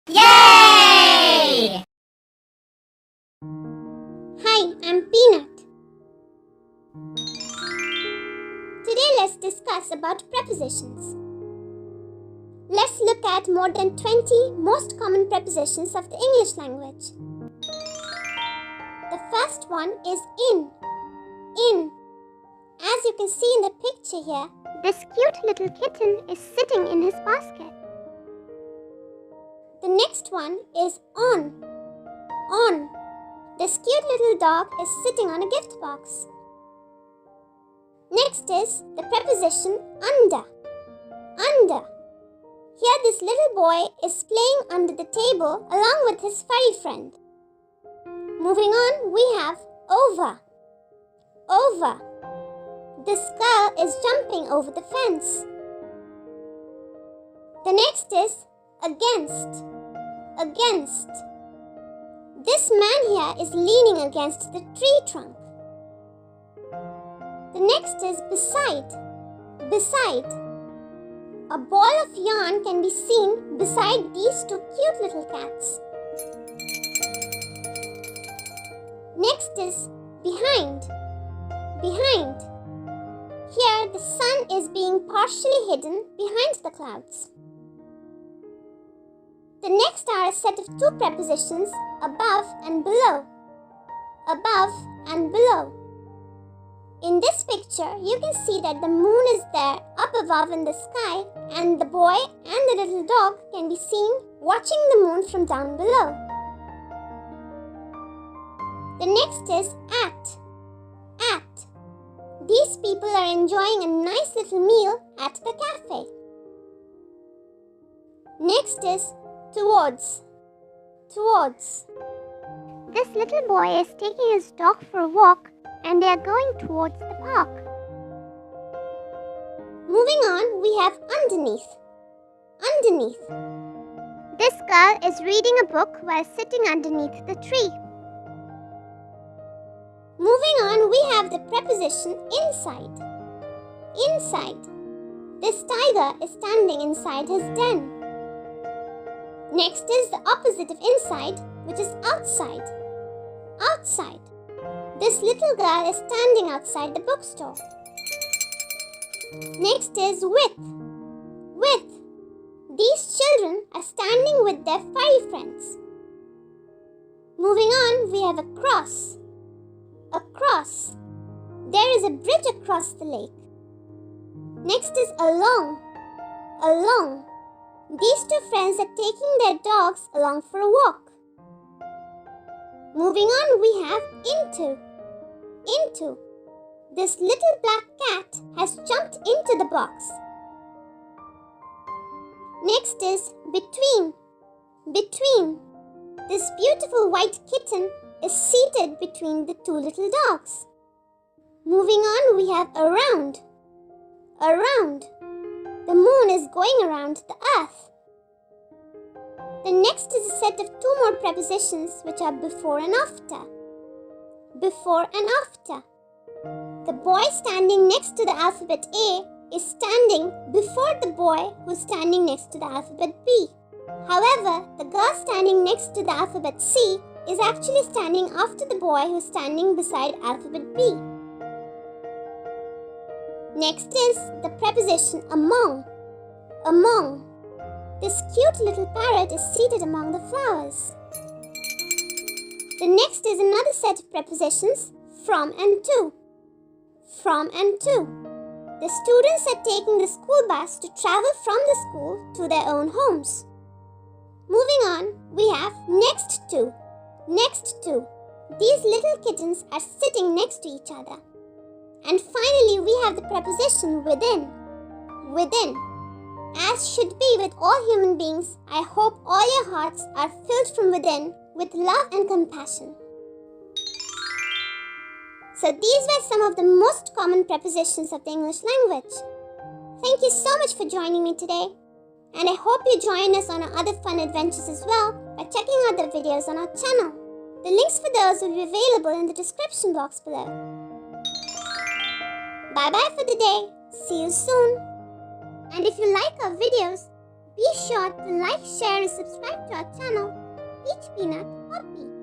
Yay! Hi, I'm Peanut. Today let's discuss about prepositions. Let's look at more than 20 most common prepositions of the English language. The first one is in. In. As you can see in the picture here, this cute little kitten is sitting in his basket. The next one is on. On. This cute little dog is sitting on a gift box. Next is the preposition under. Under. Here this little boy is playing under the table along with his furry friend. Moving on, we have over. Over. This girl is jumping over the fence. The next is against. Against. This man here is leaning against the tree trunk. The next is beside. Beside. A ball of yarn can be seen beside these two cute little cats. Next is behind. Behind. Here the sun is being partially hidden behind the clouds. The next are a set of two prepositions, above and below. Above and below. In this picture, you can see that the moon is there up above in the sky, and the boy and the little dog can be seen watching the moon from down below. The next is at. At. These people are enjoying a nice little meal at the cafe. Next is towards. Towards. This little boy is taking his dog for a walk and they are going towards the park. Moving on, we have underneath. Underneath. This girl is reading a book while sitting underneath the tree. Moving on, we have the preposition inside. Inside. This tiger is standing inside his den. Next is the opposite of inside, which is outside. Outside. This little girl is standing outside the bookstore. Next is with. With. These children are standing with their furry friends. Moving on, we have a cross. A cross. There is a bridge across the lake. Next is along. Along. These two friends are taking their dogs along for a walk. Moving on, we have into. Into. This little black cat has jumped into the box. Next is between. Between. This beautiful white kitten is seated between the two little dogs. Moving on, we have around. Around. The moon is going around the earth. The next is a set of two more prepositions which are before and after. Before and after. The boy standing next to the alphabet A is standing before the boy who's standing next to the alphabet B. However, the girl standing next to the alphabet C is actually standing after the boy who's standing beside alphabet B. Next is the preposition among. Among. This cute little parrot is seated among the flowers. The next is another set of prepositions, from and to. From and to. The students are taking the school bus to travel from the school to their own homes. Moving on, we have next to. Next to. These little kittens are sitting next to each other. And finally, we have the preposition within. Within. As should be with all human beings, I hope all your hearts are filled from within with love and compassion. So these were some of the most common prepositions of the English language. Thank you so much for joining me today. And I hope you join us on our other fun adventures as well by checking out the videos on our channel. The links for those will be available in the description box below. Bye bye for the day. See you soon. And if you like our videos, Be sure to like, share and subscribe to our channel, Peach Peanut Hobby.